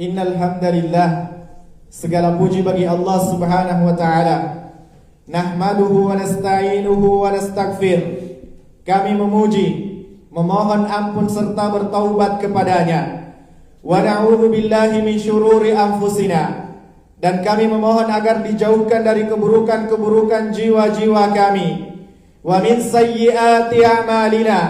Innal hamdalillah, segala puji bagi Allah Subhanahu wa taala. Nahmaduhu wa nasta'inuhu wa nastaghfir. Kami memuji, memohon ampun serta bertaubat kepadanya. Wa na'udzu billahi min syururi anfusina. Dan kami memohon agar dijauhkan dari keburukan-keburukan jiwa-jiwa kami. Wa min sayyiati a'malina.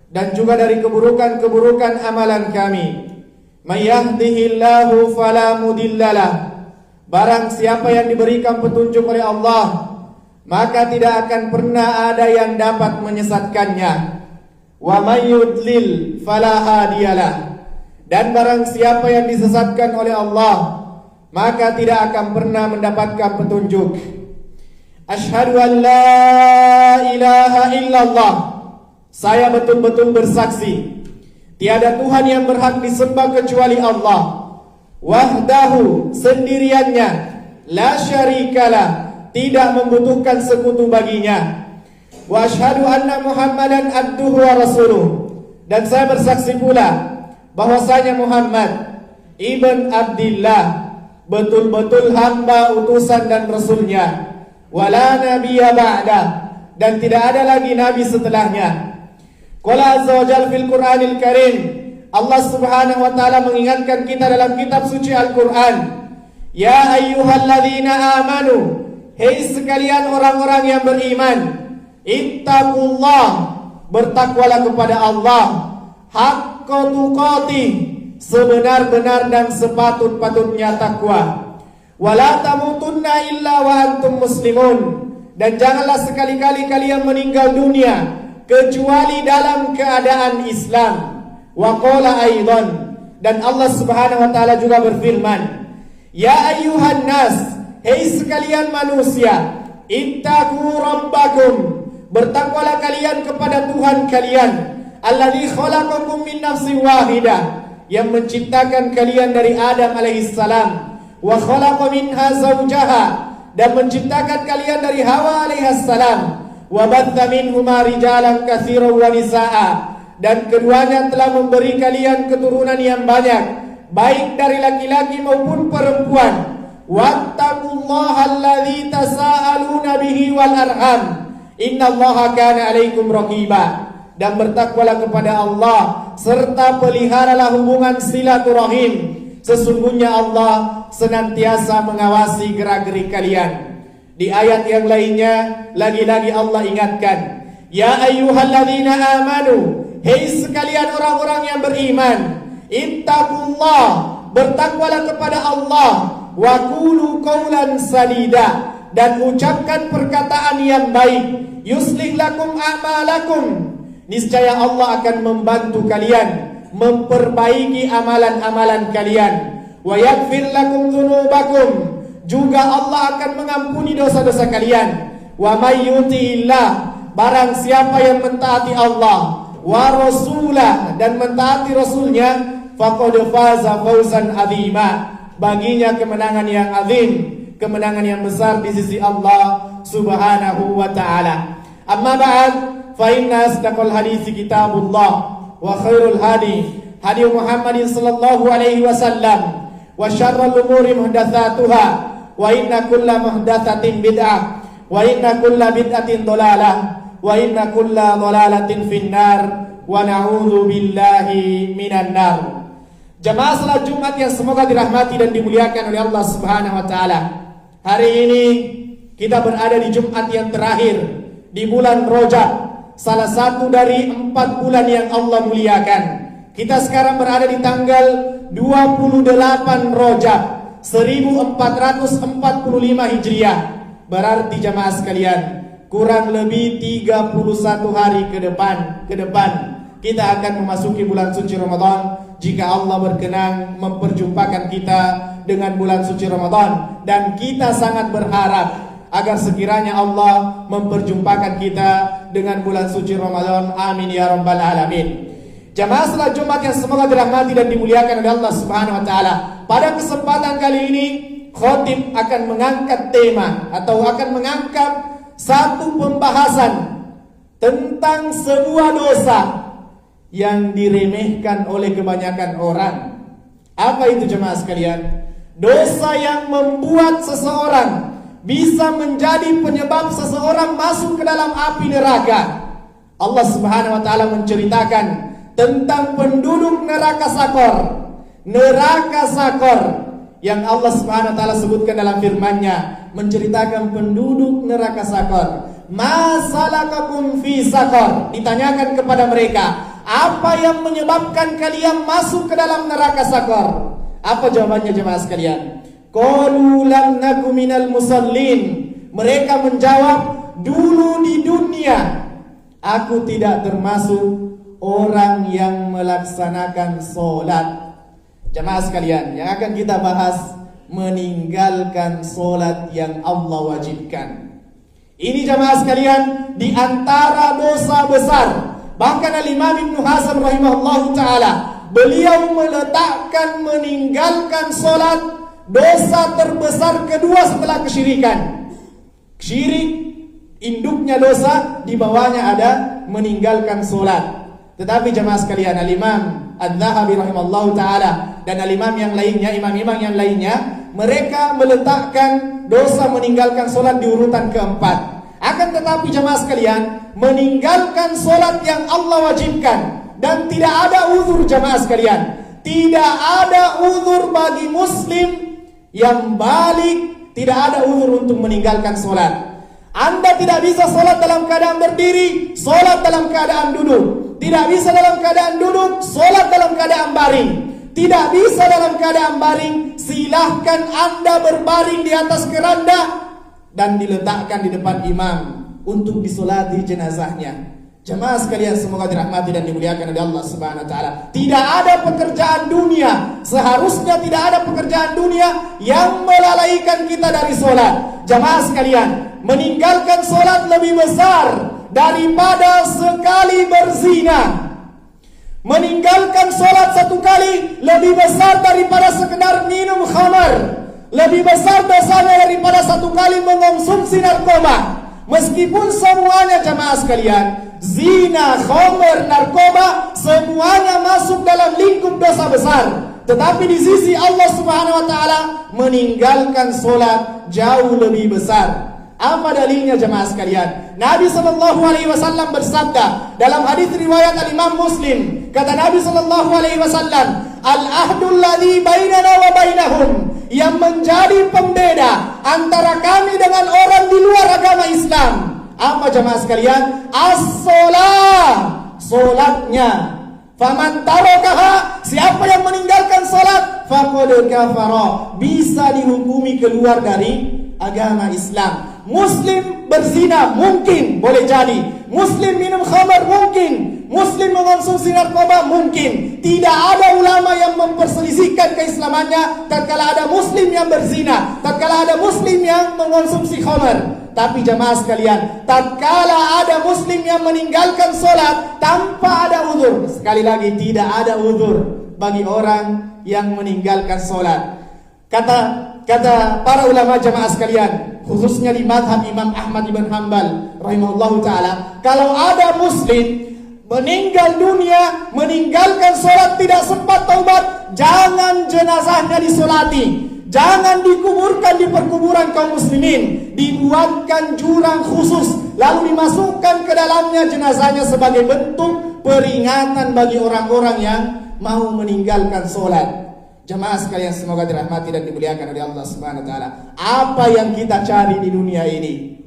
Dan juga dari keburukan-keburukan amalan kami. May yahdihillahu fala mudhillalah. Barang siapa yang diberikan petunjuk oleh Allah, maka tidak akan pernah ada yang dapat menyesatkannya. Wa may yudlil fala hadiyalah. Dan barang siapa yang disesatkan oleh Allah, maka tidak akan pernah mendapatkan petunjuk. Asyhadu an la ilaha illallah. Saya betul-betul bersaksi, tiada Tuhan yang berhak disembah kecuali Allah. Wahdahu, sendiriannya, la syarikalah, tidak membutuhkan sekutu baginya. Wa asyhadu anna Muhammadan abduhu wa rasuluh. Dan saya bersaksi pula bahwasanya Muhammad ibn Abdillah betul-betul hamba utusan dan rasulnya. Wala nabiyya ba'da, dan tidak ada lagi nabi setelahnya. Qala azza wa jalla fil Qur'anil Karim, Allah Subhanahu wa taala mengingatkan kita dalam kitab suci Al-Qur'an, ya ayyuhalladzina amanu, hei sekalian orang-orang yang beriman, ittaqullah, bertakwalah kepada Allah, haqqa tuqatih, sebenar-benar dan sepatut-patutnya takwa. Wala tamutunna illa wa antum muslimun, dan janganlah sekali-kali kalian meninggal dunia kecuali dalam keadaan Islam. Wa qala aidan, dan Allah Subhanahu wa taala juga berfirman, ya ayyuhan nas, hei sekalian manusia, ittaqu rabbakum, bertakwalah kalian kepada Tuhan kalian, alladzi khalaqakum min nafsin wahidah, yang menciptakan kalian dari Adam alaihissalam, wa khalaqa minha zawjaha, dan menciptakan kalian dari Hawa alaihissalam, wa batha minhuma rijalan katsiran wa nisaa, dan keduanya telah memberi kalian keturunan yang banyak, baik dari laki-laki maupun perempuan. Wattaqullaha alladzi tasaaluna bihi wal arham, innallaha kana 'alaikum raqiba. Dan bertakwalah kepada Allah serta peliharalah hubungan silaturahim, sesungguhnya Allah senantiasa mengawasi gerak-gerik kalian. Di ayat yang lainnya lagi-lagi Allah ingatkan, ya ayyuhalladzina amanu, hei sekalian orang-orang yang beriman, ittaqullah, bertakwalah kepada Allah, wa qulu qawlan sadida, dan ucapkan perkataan yang baik, yuslih lakum a'malakum, niscaya Allah akan membantu kalian memperbaiki amalan-amalan kalian, wa yaghfir lakum dzunubakum, juga Allah akan mengampuni dosa-dosa kalian. Wa may yuti'illah, barang siapa yang mentaati Allah, wa rasulah, dan mentaati rasulnya, faqad faza fawzan azima, baginya kemenangan yang azim, kemenangan yang besar di sisi Allah Subhanahu wa taala. Amma ba'd, fa inna asdaqal hadits kitabullah, wa khairul hadi hadi Muhammadin sallallahu alaihi wasallam, wa syarrul umuri muhdatsatuha, wa inna kulla muhdatsatin bid'ah, wa inna kulla bid'atin dhalalah, wa inna kulla dhalalatin finnar, wa na'udzu billahi minan nar. Jamaah salat Jumat yang semoga dirahmati dan dimuliakan oleh Allah Subhanahu wa taala. Hari ini kita berada di Jumat yang terakhir di bulan Rajab, salah satu dari 4 bulan yang Allah muliakan. Kita sekarang berada di tanggal 28 Rajab 1445 Hijriah. Berarti jamaah sekalian, kurang lebih 31 hari ke depan kita akan memasuki bulan suci Ramadan, jika Allah berkenan memperjumpakan kita dengan bulan suci Ramadan. Dan kita sangat berharap agar sekiranya Allah memperjumpakan kita dengan bulan suci Ramadan. Amin ya rabbal alamin. Jamaah salat Jumat yang semoga dirahmati dan dimuliakan oleh Allah Subhanahu wa taala. Pada kesempatan kali ini, khatib akan mengangkat tema atau akan mengangkat satu pembahasan tentang sebuah dosa yang diremehkan oleh kebanyakan orang. Apa itu jemaah sekalian? Dosa yang membuat seseorang bisa menjadi penyebab seseorang masuk ke dalam api neraka. Allah Subhanahu wa taala menceritakan tentang penduduk neraka Sakor. Neraka Sakor yang Allah Subhanahu wa taala sebutkan dalam firman-Nya, menceritakan penduduk neraka Sakor. Ma salakakum fi Sakor? Ditanyakan kepada mereka, apa yang menyebabkan kalian masuk ke dalam neraka Sakor? Apa jawabannya jemaah sekalian? Qalu lam naku minal musallin. Mereka menjawab, dulu di dunia aku tidak termasuk orang yang melaksanakan solat. Jemaah sekalian, yang akan kita bahas meninggalkan solat yang Allah wajibkan. Ini jemaah sekalian di antara dosa besar. Bahkan Al-Imam Ibnu Hazm rahimahullahu taala, beliau meletakkan meninggalkan solat dosa terbesar kedua setelah kesyirikan. Syirik induknya dosa, di bawahnya ada meninggalkan solat. Tetapi jemaah sekalian, Al-Imam Adz-Dzahabi rahimahullahu taala dan al-imam yang lainnya, imam-imam yang lainnya, mereka meletakkan dosa meninggalkan solat di urutan keempat. Akan tetapi jemaah sekalian, meninggalkan solat yang Allah wajibkan, dan tidak ada uzur jemaah sekalian, tidak ada uzur bagi muslim yang balik, tidak ada uzur untuk meninggalkan solat. Anda tidak bisa solat dalam keadaan berdiri, solat dalam keadaan duduk. Tidak bisa dalam keadaan duduk, solat dalam keadaan baring. Tidak bisa dalam keadaan baring, silahkan Anda berbaring di atas keranda dan diletakkan di depan imam untuk disolati jenazahnya. Jemaah sekalian, semoga dirahmati dan dimuliakan oleh Allah Subhanahu wa taala. Tidak ada pekerjaan dunia, seharusnya tidak ada pekerjaan dunia yang melalaikan kita dari solat. Jemaah sekalian, meninggalkan solat lebih besar daripada sekali berzina. Meninggalkan solat satu kali lebih besar daripada sekedar minum khamar. Lebih besar dosanya daripada satu kali mengonsumsi narkoba. Meskipun semuanya jemaah sekalian, zina, khamar, narkoba, semuanya masuk dalam lingkup dosa besar. Tetapi di sisi Allah Subhanahu wa taala, meninggalkan solat jauh lebih besar. Apa dalilnya jemaah sekalian? Nabi sallallahu alaihi wasallam bersabda dalam hadis riwayat Al-Imam Muslim, kata Nabi sallallahu alaihi wasallam, "Al-ahdul ladzi bainana wa bainahum," yang menjadi pembeda antara kami dengan orang di luar agama Islam. Apa jemaah sekalian? As-shalah, salatnya. Faman tarakaha, siapa yang meninggalkan salat, faqad kafara, bisa dihukumi keluar dari agama Islam. Muslim berzina mungkin, boleh jadi. Muslim minum khamar mungkin. Muslim mengonsumsi narkoba mungkin. Tidak ada ulama yang memperselisihkan keislamannya tatkala ada muslim yang berzina, tatkala ada muslim yang mengonsumsi khamar. Tapi jemaah sekalian, tatkala ada muslim yang meninggalkan solat tanpa ada uzur, sekali lagi tidak ada uzur bagi orang yang meninggalkan solat. Kata para ulama jemaah sekalian, khususnya di mazhab Imam Ahmad ibn Hanbal rahimahullahu taala, kalau ada muslim meninggal dunia, meninggalkan solat, tidak sempat taubat, jangan jenazahnya disolati, jangan dikuburkan di perkuburan kaum muslimin, dibuatkan jurang khusus lalu dimasukkan ke dalamnya jenazahnya sebagai bentuk peringatan bagi orang-orang yang mau meninggalkan solat. Jemaah sekalian, semoga dirahmati dan dimuliakan oleh Allah Subhanahu wa taala. Apa yang kita cari di dunia ini?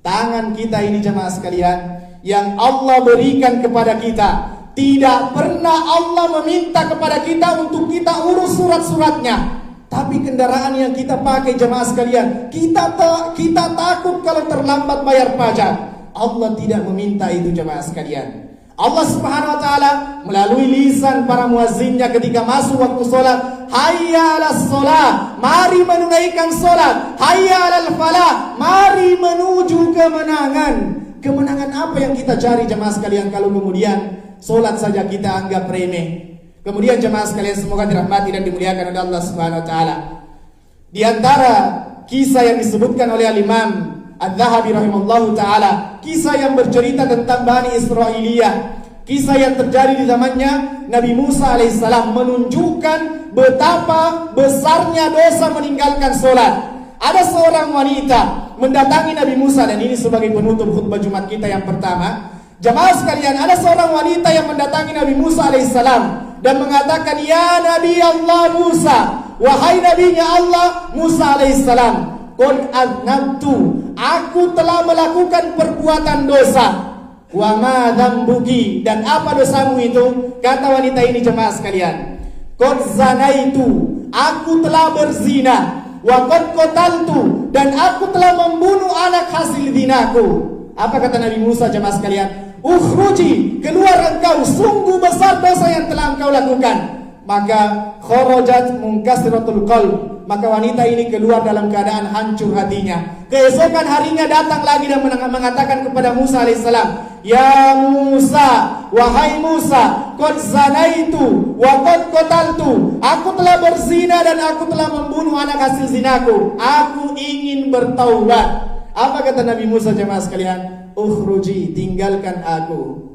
Tangan kita ini jemaah sekalian, yang Allah berikan kepada kita, tidak pernah Allah meminta kepada kita untuk kita urus surat-suratnya. Tapi kendaraan yang kita pakai jemaah sekalian, kita takut kalau terlambat bayar pajak. Allah tidak meminta itu jemaah sekalian. Allah Subhanahu wa taala melalui lisan para muazzinnya ketika masuk waktu salat, hayya 'alas shalah, mari menunaikan salat, hayya 'alal falah, mari menuju kemenangan. Kemenangan apa yang kita cari jemaah sekalian kalau kemudian salat saja kita anggap remeh? Kemudian jemaah sekalian, semoga dirahmati dan dimuliakan oleh Allah Subhanahu wa taala, di antara kisah yang disebutkan oleh Al-Imam Adz-Dzahabi rahimahullahu taala, kisah yang bercerita tentang Bani Israiliyah. kisah yang terjadi di zamannya Nabi Musa alaihissalam, menunjukkan betapa besarnya dosa meninggalkan sholat. Ada seorang wanita mendatangi Nabi Musa, dan ini sebagai penutup khutbah Jumat kita yang pertama. Jamaah sekalian, ada seorang wanita yang mendatangi Nabi Musa alaihissalam dan mengatakan, "Ya Nabi Allah Musa, wahai Nabinya Allah Musa alaihissalam, qad aznabtu, aku telah melakukan perbuatan dosa. Wa ma dzambuki, dan apa dosamu itu?" Kata wanita ini, jemaah sekalian, "Qad zanaitu, aku telah berzina, wa qad qataltu, dan aku telah membunuh anak hasil zinaku." Apa kata Nabi Musa, jemaah sekalian? "Ukhruji, keluar engkau, sungguh besar dosa yang telah engkau lakukan." Maka kharajat munkasiratul qalb, maka wanita ini keluar dalam keadaan hancur hatinya. Keesokan harinya datang lagi dan mengatakan kepada Musa alaihissalam, "Ya Musa, wahai Musa, qad zanaitu wa qad qataltu, aku telah berzina dan aku telah membunuh anak hasil zinaku. Aku ingin bertaubat." Apa kata Nabi Musa, jemaah sekalian? "Ukhruji, tinggalkan aku."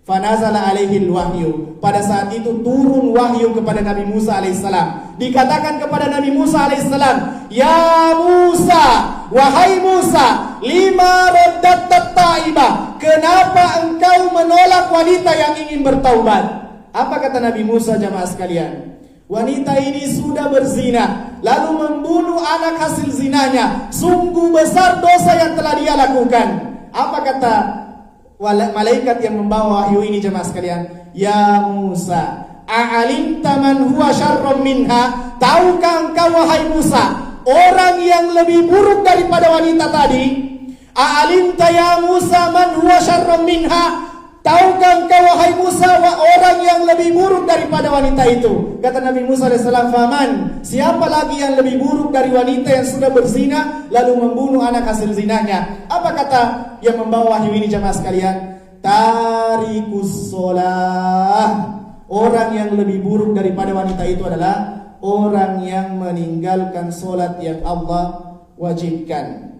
Fanazala alaihi wahyu. Pada saat itu turun wahyu kepada Nabi Musa alaihissalam. Dikatakan kepada Nabi Musa alaihissalam, "Ya Musa, wahai Musa, lima raddat taibah, kenapa engkau menolak wanita yang ingin bertaubat?" Apa kata Nabi Musa, jamaah sekalian? Wanita ini sudah berzina, lalu membunuh anak hasil zinanya. Sungguh besar dosa yang telah dia lakukan. Apa kata malaikat yang membawa wahyu ini, jemaah sekalian? "Ya Musa, a'alimta man huwa syarrum minha, tahukah engkau wahai Musa orang yang lebih buruk daripada wanita tadi?" "A'alimta ya Musa man huwa syarrum minha, tahukah engkau wahai Musa orang yang lebih buruk daripada wanita itu?" Kata Nabi Musa alaihissalam, "Faman, siapa lagi yang lebih buruk dari wanita yang sudah berzina lalu membunuh anak hasil zinanya?" Apa kata yang membawa wahyu ini, jemaah sekalian? "Tarikus sholah." Orang yang lebih buruk daripada wanita itu adalah orang yang meninggalkan sholat yang Allah wajibkan.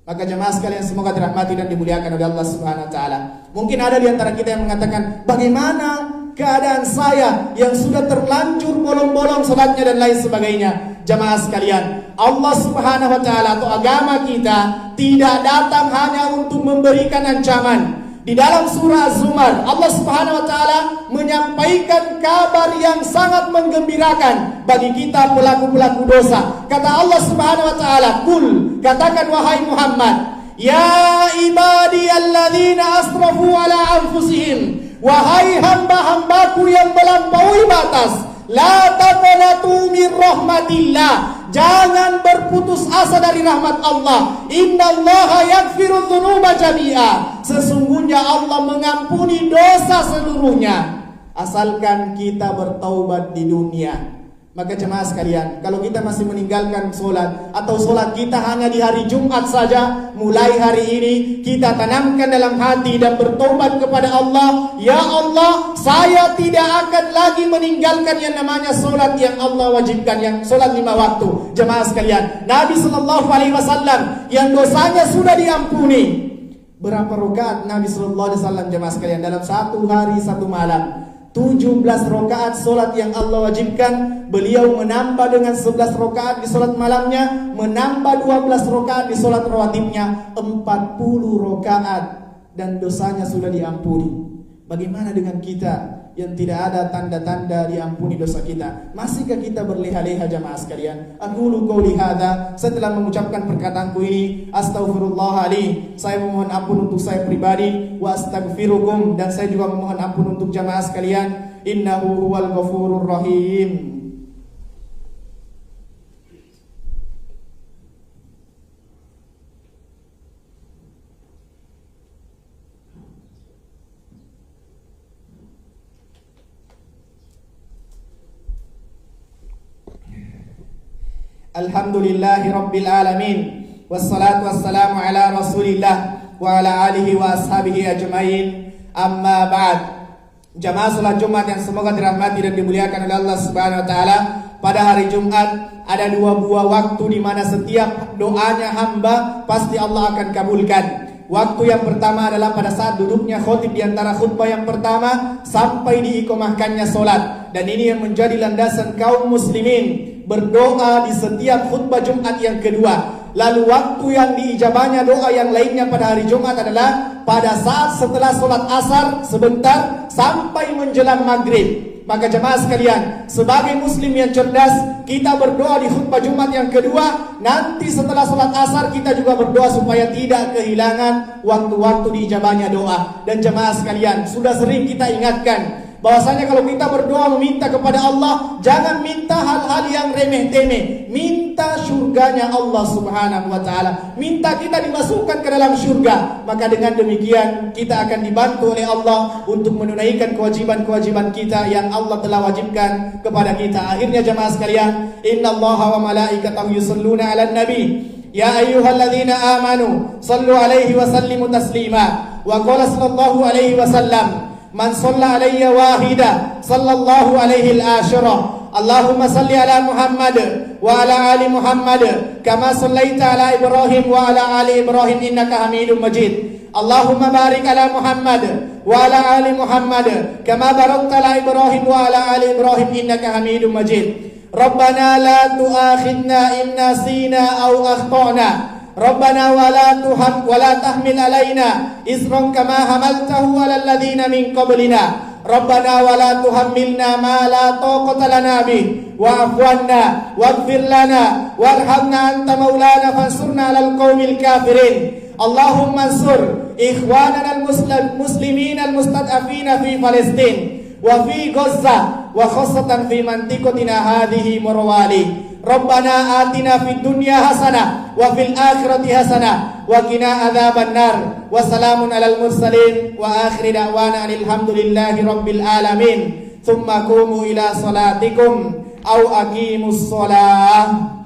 Maka jemaah sekalian, semoga dirahmati dan dimuliakan oleh Allah Subhanahu wa taala. Mungkin ada di antara kita yang mengatakan, "Bagaimana keadaan saya yang sudah terlanjur bolong-bolong salatnya dan lain sebagainya?" Jemaah sekalian, Allah Subhanahu wa taala atau agama kita tidak datang hanya untuk memberikan ancaman. Di dalam surah Az-Zumar, Allah Subhanahu wa taala menyampaikan kabar yang sangat menggembirakan bagi kita pelaku-pelaku dosa. Kata Allah Subhanahu wa taala, "Qul," katakan wahai Muhammad, "Ya ibadiyalladzina asrafu ala anfusihim, wahai hamba-hambaku yang melampaui batas, la taqnatu min rahmatillah, jangan berputus asa dari rahmat Allah. Innallaha yaghfiru dzunuba jami'a, sesungguhnya Allah mengampuni dosa seluruhnya, asalkan kita bertaubat di dunia." Maka jemaah sekalian, kalau kita masih meninggalkan sholat, atau sholat kita hanya di hari Jumat saja, mulai hari ini kita tanamkan dalam hati dan bertobat kepada Allah. "Ya Allah, saya tidak akan lagi meninggalkan yang namanya sholat yang Allah wajibkan, yang sholat 5 waktu." Jemaah sekalian, Nabi SAW yang dosanya sudah diampuni, berapa rakaat Nabi SAW, jemaah sekalian, dalam satu hari satu malam? 17 rakaat solat yang Allah wajibkan, beliau menambah dengan 11 rakaat di solat malamnya, menambah 12 rakaat di solat rawatibnya, 40 rakaat, dan dosanya sudah diampuni. Bagaimana dengan kita yang tidak ada tanda-tanda diampuni dosa kita? Masihkah kita berleha-leha, jamaah sekalian? Aqulu qouli hadza, setelah mengucapkan perkataanku ini, astaghfirullah li, saya memohon ampun untuk saya pribadi, wa astaghfirukum, dan saya juga memohon ampun untuk jamaah sekalian. Innahu huwal ghafurur rahim. Alhamdulillahi rabbil alamin, wassalatu wassalamu ala rasulillah wa ala alihi wa ashabihi ajmain, amma ba'd. Jamaah salat Jumat yang semoga dirahmati dan dimuliakan oleh Allah Subhanahu wa taala, pada hari Jumat ada 2 buah waktu di mana setiap doanya hamba pasti Allah akan kabulkan. waktu yang pertama adalah pada saat duduknya khotib di antara khutbah yang pertama sampai diikomahkannya solat. Dan ini yang menjadi landasan kaum muslimin berdoa di setiap khutbah Jumat yang kedua. Lalu waktu yang diijabahnya doa yang lainnya pada hari Jumat adalah pada saat setelah solat asar sebentar sampai menjelang maghrib. Maka jemaah sekalian, sebagai muslim yang cerdas, kita berdoa di khutbah Jumat yang kedua. Nanti setelah sholat asar kita juga berdoa supaya tidak kehilangan waktu-waktu diijabahnya doa. Dan jemaah sekalian, sudah sering kita ingatkan bahwasanya kalau kita berdoa meminta kepada Allah, jangan minta hal-hal yang remeh-temeh. Minta surganya Allah subhanahu wa ta'ala. Minta kita dimasukkan ke dalam surga. Maka dengan demikian kita akan dibantu oleh Allah untuk menunaikan kewajiban-kewajiban kita yang Allah telah wajibkan kepada kita. Akhirnya jemaah sekalian, innallaha wa malaikatahu yusalluna 'alan nabi. Ya ayyuhalladzina amanu sallu alaihi wa sallimu taslima. Wa qala sallallahu alaihi wasallam, man shalla alayya wahida sallallahu alaihi al-ashara. Allahumma salli ala Muhammad wa ala ali Muhammad kama sallaita ala Ibrahim wa ala ali Ibrahim innaka Hamidum Majid. Allahumma barik ala Muhammad wa ala ali Muhammad kama barakta ala Ibrahim wa ala ali Ibrahim innaka Hamidum Majid. Rabbana la tu'akhidna in nasina aw akhtana. Rabbana wa la tahmil alaina isran kama hamaltahu ala alladhina min qablina. Rabbana wa la tuhammilna ma la taqata lana bih wa'fu 'anna waghfir lana warhamna anta maulana fansurna 'alal qaumil kafirin. Allahumma ansur ikhwanana al-muslimin al-mustad'afina fi Palestin wa fi Gaza wa khassatan fi mantiqatina hadhihi murwali. Rabbana atina fid dunya hasanah wa fil akhirati hasanah wa qina adzaban nar. Wa salamun alal mursalin wa akhir da'wana alhamdulillahi rabbil alamin. Tsumma qumu ila salatikum aw aqimus shalah.